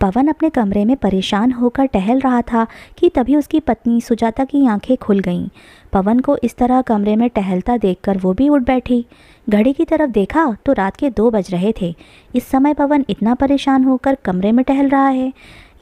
पवन अपने कमरे में परेशान होकर टहल रहा था कि तभी उसकी पत्नी सुजाता की आंखें खुल गईं। पवन को इस तरह कमरे में टहलता देखकर वो भी उठ बैठी। घड़ी की तरफ देखा तो रात के 2 बज रहे थे। इस समय पवन इतना परेशान होकर कमरे में टहल रहा है,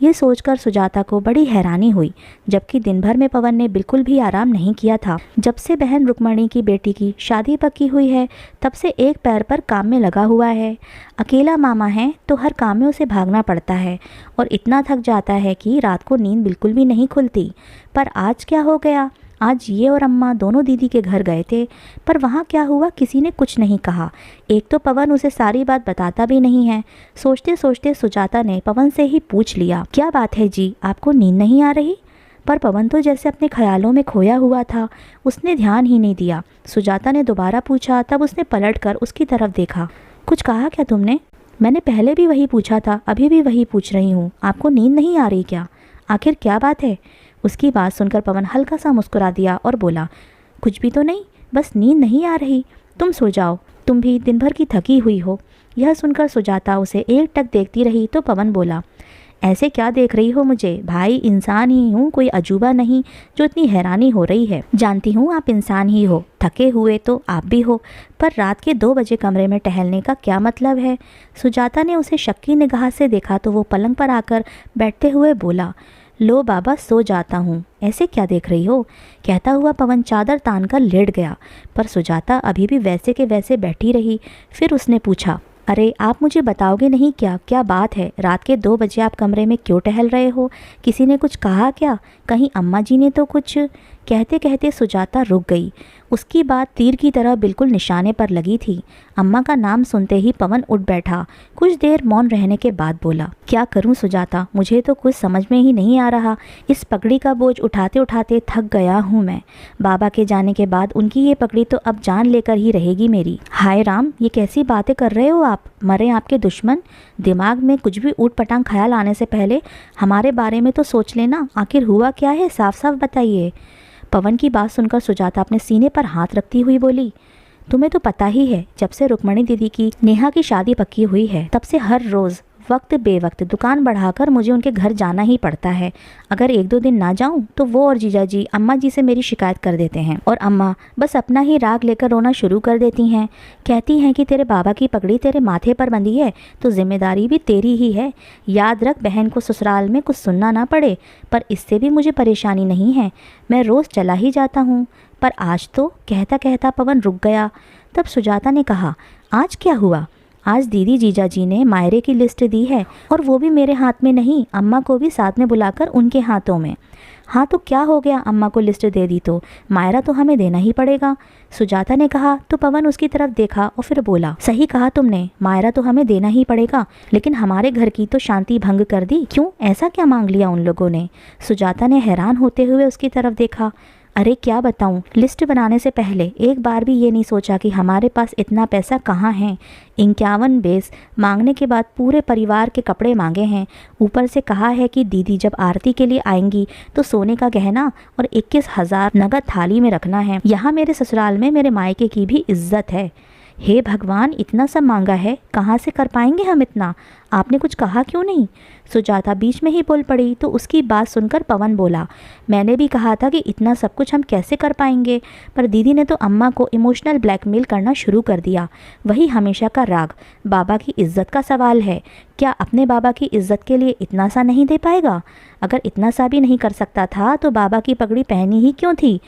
ये सोचकर सुजाता को बड़ी हैरानी हुई, जबकि दिन भर में पवन ने बिल्कुल भी आराम नहीं किया था। जब से बहन रुक्मणी की बेटी की शादी पक्की हुई है तब से एक पैर पर काम में लगा हुआ है। अकेला मामा है तो हर काम में उसे भागना पड़ता है और इतना थक जाता है कि रात को नींद बिल्कुल भी नहीं खुलती। पर आज क्या हो गया? आज ये और अम्मा दोनों दीदी के घर गए थे, पर वहाँ क्या हुआ किसी ने कुछ नहीं कहा। एक तो पवन उसे सारी बात बताता भी नहीं है। सोचते सोचते सुजाता ने पवन से ही पूछ लिया, क्या बात है जी, आपको नींद नहीं आ रही? पर पवन तो जैसे अपने ख्यालों में खोया हुआ था, उसने ध्यान ही नहीं दिया। सुजाता ने दोबारा पूछा, तब उसने पलटकर उसकी तरफ देखा। कुछ कहा क्या तुमने? मैंने पहले भी वही पूछा था, अभी भी वही पूछ रही हूँ, आपको नींद नहीं आ रही क्या? आखिर क्या बात है? उसकी बात सुनकर पवन हल्का सा मुस्कुरा दिया और बोला, कुछ भी तो नहीं, बस नींद नहीं आ रही। तुम सो जाओ, तुम भी दिन भर की थकी हुई हो। यह सुनकर सुजाता उसे एकटक देखती रही तो पवन बोला, ऐसे क्या देख रही हो मुझे? भाई इंसान ही हूँ, कोई अजूबा नहीं जो इतनी हैरानी हो रही है। जानती हूँ आप इंसान ही हो, थके हुए तो आप भी हो, पर रात के 2 बजे कमरे में टहलने का क्या मतलब है? सुजाता ने उसे शक्की निगाह से देखा तो वो पलंग पर आकर बैठते हुए बोला, लो बाबा सो जाता हूँ, ऐसे क्या देख रही हो? कहता हुआ पवन चादर तान कर लेट गया, पर सुजाता अभी भी वैसे के वैसे बैठी रही। फिर उसने पूछा, अरे आप मुझे बताओगे नहीं क्या? क्या बात है? रात के 2 बजे आप कमरे में क्यों टहल रहे हो? किसी ने कुछ कहा क्या? कहीं अम्मा जी ने तो कुछ? कहते कहते सुजाता रुक गई। उसकी बात तीर की तरह बिल्कुल निशाने पर लगी थी। अम्मा का नाम सुनते ही पवन उठ बैठा। कुछ देर मौन रहने के बाद बोला, क्या करूं सुजाता, मुझे तो कुछ समझ में ही नहीं आ रहा। इस पगड़ी का बोझ उठाते उठाते थक गया हूं मैं। बाबा के जाने के बाद उनकी ये पगड़ी तो अब जान लेकर ही रहेगी मेरी। हाय राम, ये कैसी बातें कर रहे हो आप? मरे आपके दुश्मन। दिमाग में कुछ भी ऊट पटांग ख्याल आने से पहले हमारे बारे में तो सोच लेना। आखिर हुआ क्या है, साफ साफ बताइए। पवन की बात सुनकर सुजाता अपने सीने पर हाथ रखती हुई बोली, तुम्हें तो पता ही है, जब से रुक्मणी दीदी की नेहा की शादी पक्की हुई है तब से हर रोज़ वक्त बेवक्त दुकान बढ़ाकर मुझे उनके घर जाना ही पड़ता है। अगर 1-2 दिन ना जाऊं तो वो और जीजा जी अम्मा जी से मेरी शिकायत कर देते हैं और अम्मा बस अपना ही राग लेकर रोना शुरू कर देती हैं। कहती हैं कि तेरे बाबा की पगड़ी तेरे माथे पर बंधी है तो जिम्मेदारी भी तेरी ही है। याद रख, बहन को ससुराल में कुछ सुनना ना पड़े। पर इससे भी मुझे परेशानी नहीं है, मैं रोज़ चला ही जाता हूँ। पर आज तो, कहता कहता पवन रुक गया। तब सुजाता ने कहा, आज क्या हुआ? आज दीदी जीजा जी ने मायरे की लिस्ट दी है और वो भी मेरे हाथ में नहीं, अम्मा को भी साथ में बुलाकर उनके हाथों में। हाँ तो क्या हो गया, अम्मा को लिस्ट दे दी तो मायरा तो हमें देना ही पड़ेगा। सुजाता ने कहा तो पवन उसकी तरफ देखा और फिर बोला, सही कहा तुमने, मायरा तो हमें देना ही पड़ेगा, लेकिन हमारे घर की तो शांति भंग कर दी। क्यों, ऐसा क्या मांग लिया उन लोगों ने? सुजाता ने हैरान होते हुए उसकी तरफ देखा। अरे क्या बताऊं, लिस्ट बनाने से पहले एक बार भी ये नहीं सोचा कि हमारे पास इतना पैसा कहाँ है। 51 बेस मांगने के बाद पूरे परिवार के कपड़े मांगे हैं। ऊपर से कहा है कि दीदी जब आरती के लिए आएंगी तो सोने का गहना और 21,000 नगद थाली में रखना है। यहाँ मेरे ससुराल में मेरे मायके की भी इज्जत है। हे भगवान, इतना सब मांगा है, कहाँ से कर पाएंगे हम इतना? आपने कुछ कहा क्यों नहीं? सुजाता बीच में ही बोल पड़ी तो उसकी बात सुनकर पवन बोला, मैंने भी कहा था कि इतना सब कुछ हम कैसे कर पाएंगे, पर दीदी ने तो अम्मा को इमोशनल ब्लैकमेल करना शुरू कर दिया। वही हमेशा का राग, बाबा की इज्जत का सवाल है। क्या अपने बाबा की इज्जत के लिए इतना सा नहीं दे पाएगा? अगर इतना सा भी नहीं कर सकता था तो बाबा की पगड़ी पहनी ही क्यों थी?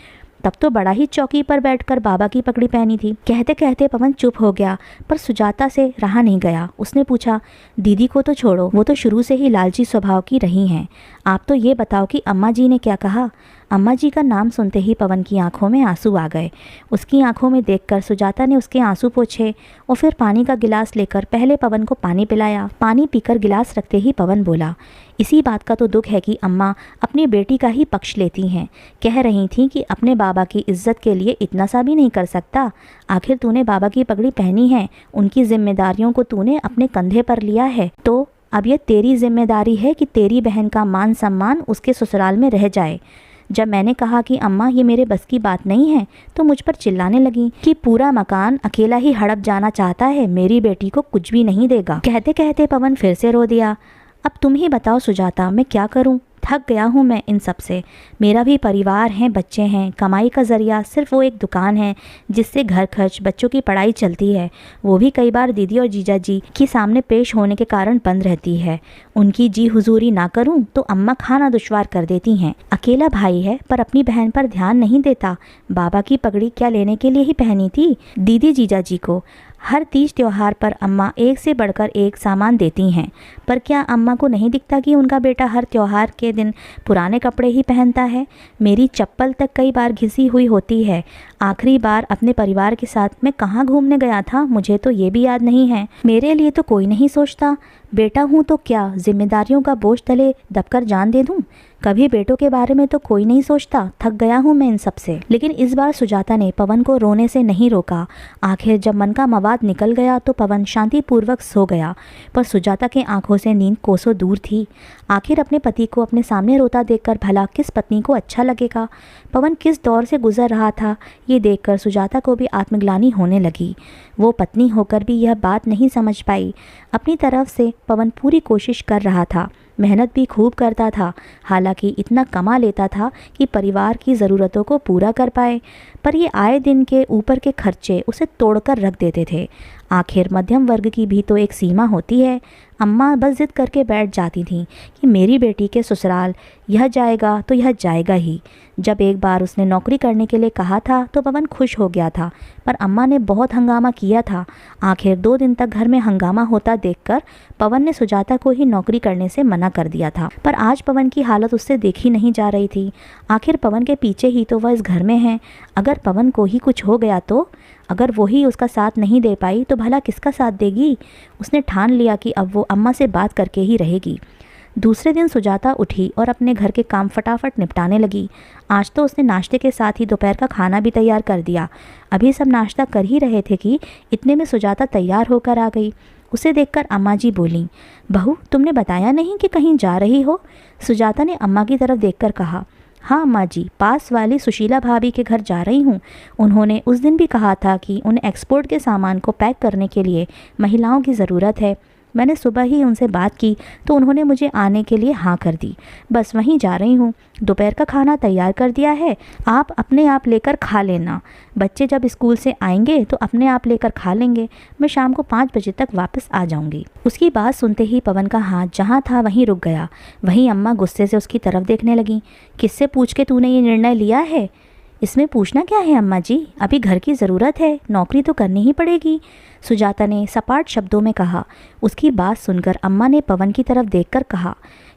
तब तो बड़ा ही चौकी पर बैठकर बाबा की पगड़ी पहनी थी। कहते कहते पवन चुप हो गया, पर सुजाता से रहा नहीं गया। उसने पूछा, दीदी को तो छोड़ो, वो तो शुरू से ही लालची स्वभाव की रही हैं। आप तो ये बताओ कि अम्मा जी ने क्या कहा? अम्मा जी का नाम सुनते ही पवन की आंखों में आंसू आ गए। उसकी आंखों में देखकर सुजाता ने उसके आंसू पोंछे और फिर पानी का गिलास लेकर पहले पवन को पानी पिलाया। पानी पीकर गिलास रखते ही पवन बोला, इसी बात का तो दुख है कि अम्मा अपनी बेटी का ही पक्ष लेती हैं। कह रही थी कि अपने बाबा की इज्जत के लिए इतना सा भी नहीं कर सकता। आखिर तूने बाबा की पगड़ी पहनी है, उनकी जिम्मेदारियों को तूने अपने कंधे पर लिया है, तो अब ये तेरी जिम्मेदारी है कि तेरी बहन का मान सम्मान उसके ससुराल में रह जाए। जब मैंने कहा कि अम्मा ये मेरे बस की बात नहीं है तो मुझ पर चिल्लाने लगी कि पूरा मकान अकेला ही हड़प जाना चाहता है, मेरी बेटी को कुछ भी नहीं देगा। कहते कहते पवन फिर से रो दिया। अब तुम ही बताओ सुजाता, मैं क्या करूं? थक गया हूँ मैं इन सब से। मेरा भी परिवार है, बच्चे हैं, कमाई का ज़रिया सिर्फ वो एक दुकान है जिससे घर खर्च, बच्चों की पढ़ाई चलती है। वो भी कई बार दीदी और जीजा जी के सामने पेश होने के कारण बंद रहती है। उनकी जी हुजूरी ना करूं तो अम्मा खाना दुश्वार कर देती हैं। अकेला भाई है पर अपनी बहन पर ध्यान नहीं देता। बाबा की पगड़ी क्या लेने के लिए ही पहनी थी दीदी जीजा जी को। हर तीज त्योहार पर अम्मा एक से बढ़कर एक सामान देती हैं, पर क्या अम्मा को नहीं दिखता कि उनका बेटा हर त्योहार के दिन पुराने कपड़े ही पहनता है? मेरी चप्पल तक कई बार घिसी हुई होती है। आखिरी बार अपने परिवार के साथ मैं कहाँ घूमने गया था, मुझे तो ये भी याद नहीं है। मेरे लिए तो कोई नहीं सोचता। बेटा हूँ तो क्या जिम्मेदारियों का बोझ तले दबकर जान दे दूँ? कभी बेटों के बारे में तो कोई नहीं सोचता। थक गया हूँ मैं इन सब से। लेकिन इस बार सुजाता ने पवन को रोने से नहीं रोका। आखिर जब मन का मवाद निकल गया तो पवन शांतिपूर्वक सो गया, पर सुजाता के आंखों से नींद कोसों दूर थी। आखिर अपने पति को अपने सामने रोता देखकर भला किस पत्नी को अच्छा लगेगा? पवन किस दौर से गुजर रहा था, ये देखकर सुजाता को भी आत्मग्लानि होने लगी। वो पत्नी होकर भी यह बात नहीं समझ पाई। अपनी तरफ से पवन पूरी कोशिश कर रहा था, मेहनत भी खूब करता था, हालांकि इतना कमा लेता था कि परिवार की ज़रूरतों को पूरा कर पाए, पर ये आए दिन के ऊपर के खर्चे उसे तोड़कर रख देते थे। आखिर मध्यम वर्ग की भी तो एक सीमा होती है। अम्मा बस जिद करके बैठ जाती थीं कि मेरी बेटी के ससुराल यह जाएगा तो यह जाएगा ही। जब एक बार उसने नौकरी करने के लिए कहा था तो पवन खुश हो गया था, पर अम्मा ने बहुत हंगामा किया था। आखिर 2 दिन तक घर में हंगामा होता देखकर पवन ने सुजाता को ही नौकरी करने से मना कर दिया था, पर आज पवन की हालत उससे देखी नहीं जा रही थी। आखिर पवन के पीछे ही तो वह इस घर में है। अगर पवन को ही कुछ हो गया तो? अगर वो ही उसका साथ नहीं दे पाई तो भला किसका साथ देगी? उसने ठान लिया कि अब वो अम्मा से बात करके ही रहेगी। दूसरे दिन सुजाता उठी और अपने घर के काम फटाफट निपटाने लगी। आज तो उसने नाश्ते के साथ ही दोपहर का खाना भी तैयार कर दिया। अभी सब नाश्ता कर ही रहे थे कि इतने में सुजाता तैयार होकर आ गई। उसे देखकर अम्मा जी बोलीं, बहू तुमने बताया नहीं कि कहीं जा रही हो? सुजाता ने अम्मा की तरफ देखकर कहा, हाँ अम्मा जी, पास वाली सुशीला भाभी के घर जा रही हूँ। उन्होंने उस दिन भी कहा था कि उन्हें एक्सपोर्ट के सामान को पैक करने के लिए महिलाओं की ज़रूरत है। मैंने सुबह ही उनसे बात की तो उन्होंने मुझे आने के लिए हाँ कर दी। बस वहीं जा रही हूँ। दोपहर का खाना तैयार कर दिया है, आप अपने आप लेकर खा लेना। बच्चे जब स्कूल से आएंगे तो अपने आप लेकर खा लेंगे। मैं शाम को 5 बजे तक वापस आ जाऊंगी। उसकी बात सुनते ही पवन का हाथ जहाँ था वहीं रुक गया। वहीं अम्मा गुस्से से उसकी तरफ देखने लगी। किससे पूछ के तूने ये निर्णय लिया है? इसमें पूछना क्या है अम्मा जी, अभी घर की ज़रूरत है, नौकरी तो करनी ही पड़ेगी, सुजाता ने सपाट शब्दों में कहा। उसकी बात सुनकर अम्मा ने पवन की तरफ देखकर कहा,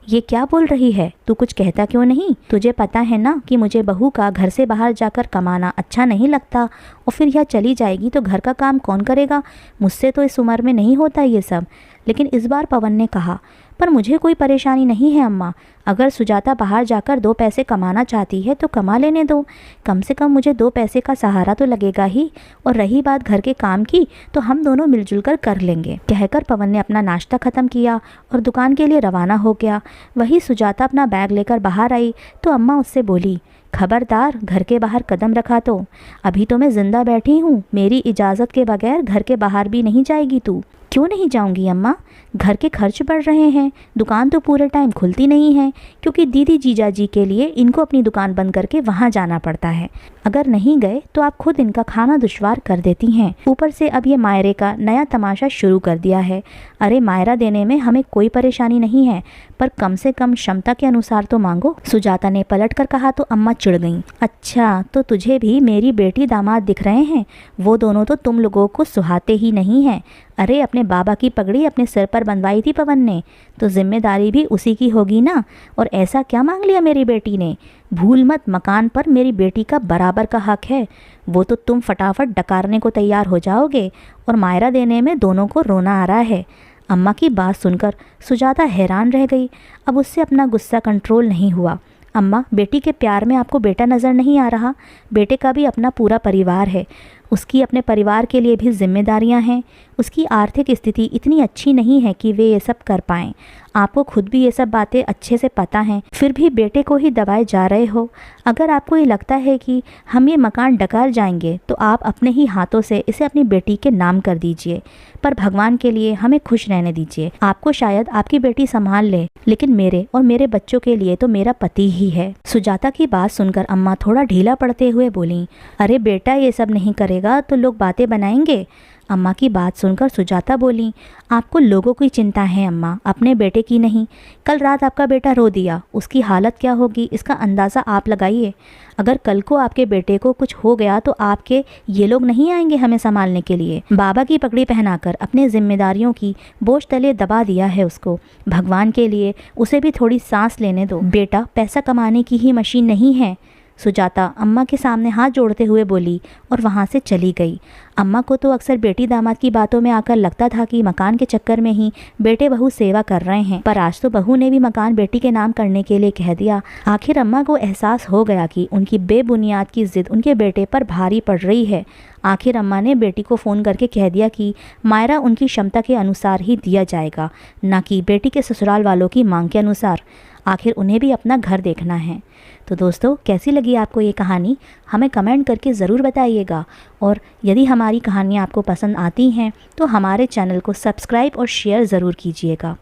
ये क्या बोल रही है? तू कुछ कहता क्यों नहीं? तुझे पता है ना कि मुझे बहू का घर से बाहर जाकर कमाना अच्छा नहीं लगता, और फिर यह चली जाएगी तो घर का काम कौन करेगा? मुझसे तो इस उम्र में नहीं होता ये सब। लेकिन इस बार पवन ने कहा, पर मुझे कोई परेशानी नहीं है अम्मा। अगर सुजाता बाहर जाकर 2 पैसे कमाना चाहती है तो कमा लेने दो। कम से कम मुझे 2 पैसे का सहारा तो लगेगा ही। और रही बात घर के काम की तो हम दोनों मिलजुल कर कर लेंगे। कहकर पवन ने अपना नाश्ता ख़त्म किया और दुकान के लिए रवाना हो गया। वही सुजाता अपना बैग लेकर बाहर आई तो अम्मा उससे बोली, खबरदार घर के बाहर कदम रखा तो। अभी तो मैं जिंदा बैठी हूँ, मेरी इजाज़त के बगैर घर के बाहर भी नहीं जाएगी तू। क्यों नहीं जाऊंगी अम्मा? घर के खर्च बढ़ रहे हैं, दुकान तो पूरे टाइम खुलती नहीं है, क्योंकि दीदी जीजा जी के लिए इनको अपनी दुकान बंद करके वहाँ जाना पड़ता है। अगर नहीं गए तो आप खुद इनका खाना दुश्वार कर देती हैं। ऊपर से अब ये मायरे का नया तमाशा शुरू कर दिया है। अरे मायरा देने में हमें कोई परेशानी नहीं है, पर कम से कम क्षमता के अनुसार तो मांगो। सुजाता ने पलट कर कहा तो अम्मा चिढ़ गईं। अच्छा, तो तुझे भी मेरी बेटी दामाद दिख रहे हैं? वो दोनों तो तुम लोगों को सुहाते ही नहीं हैं। अरे अपने बाबा की पगड़ी अपने सिर पर बंधवाई थी पवन ने, तो जिम्मेदारी भी उसी की होगी ना। और ऐसा क्या मांग लिया मेरी बेटी ने? भूल मत, मकान पर मेरी बेटी का बराबर का हक है। वो तो तुम फटाफट डकारने को तैयार हो जाओगे, और मायरा देने में दोनों को रोना आ रहा है। अम्मा की बात सुनकर सुजाता हैरान रह गई। अब उससे अपना गुस्सा कंट्रोल नहीं हुआ। अम्मा, बेटी के प्यार में आपको बेटा नज़र नहीं आ रहा? बेटे का भी अपना पूरा परिवार है, उसकी अपने परिवार के लिए भी जिम्मेदारियां हैं। उसकी आर्थिक स्थिति इतनी अच्छी नहीं है कि वे ये सब कर पाएं। आपको खुद भी ये सब बातें अच्छे से पता हैं, फिर भी बेटे को ही दबाए जा रहे हो। अगर आपको ये लगता है कि हम ये मकान डकार जाएंगे तो आप अपने ही हाथों से इसे अपनी बेटी के नाम कर दीजिए, पर भगवान के लिए हमें खुश रहने दीजिए। आपको शायद आपकी बेटी संभाल ले, लेकिन मेरे और मेरे बच्चों के लिए तो मेरा पति ही है। सुजाता की बात सुनकर अम्मा थोड़ा ढीला पड़ते हुए बोली, अरे बेटा, ये सब नहीं करेगा तो लोग बातें बनाएंगे। अम्मा की बात सुनकर सुजाता बोली, आपको लोगों की चिंता है अम्मा, अपने बेटे की नहीं। कल रात आपका बेटा रो दिया, उसकी हालत क्या होगी इसका अंदाज़ा आप लगाइए। अगर कल को आपके बेटे को कुछ हो गया तो आपके ये लोग नहीं आएंगे हमें संभालने के लिए। बाबा की पगड़ी पहनाकर अपने जिम्मेदारियों की बोझ तले दबा दिया है उसको। भगवान के लिए उसे भी थोड़ी सांस लेने दो। बेटा पैसा कमाने की ही मशीन नहीं है। सुजाता अम्मा के सामने हाथ जोड़ते हुए बोली और वहाँ से चली गई। अम्मा को तो अक्सर बेटी दामाद की बातों में आकर लगता था कि मकान के चक्कर में ही बेटे बहू सेवा कर रहे हैं, पर आज तो बहू ने भी मकान बेटी के नाम करने के लिए कह दिया। आखिर अम्मा को एहसास हो गया कि उनकी बेबुनियाद की जिद उनके बेटे पर भारी पड़ रही है। आखिर अम्मा ने बेटी को फ़ोन करके कह दिया कि मायरा उनकी क्षमता के अनुसार ही दिया जाएगा, न कि बेटी के ससुराल वालों की मांग के अनुसार। आखिर उन्हें भी अपना घर देखना है। तो दोस्तों, कैसी लगी आपको ये कहानी, हमें कमेंट करके ज़रूर बताइएगा। और यदि हमारी कहानियाँ आपको पसंद आती हैं तो हमारे चैनल को सब्सक्राइब और शेयर ज़रूर कीजिएगा।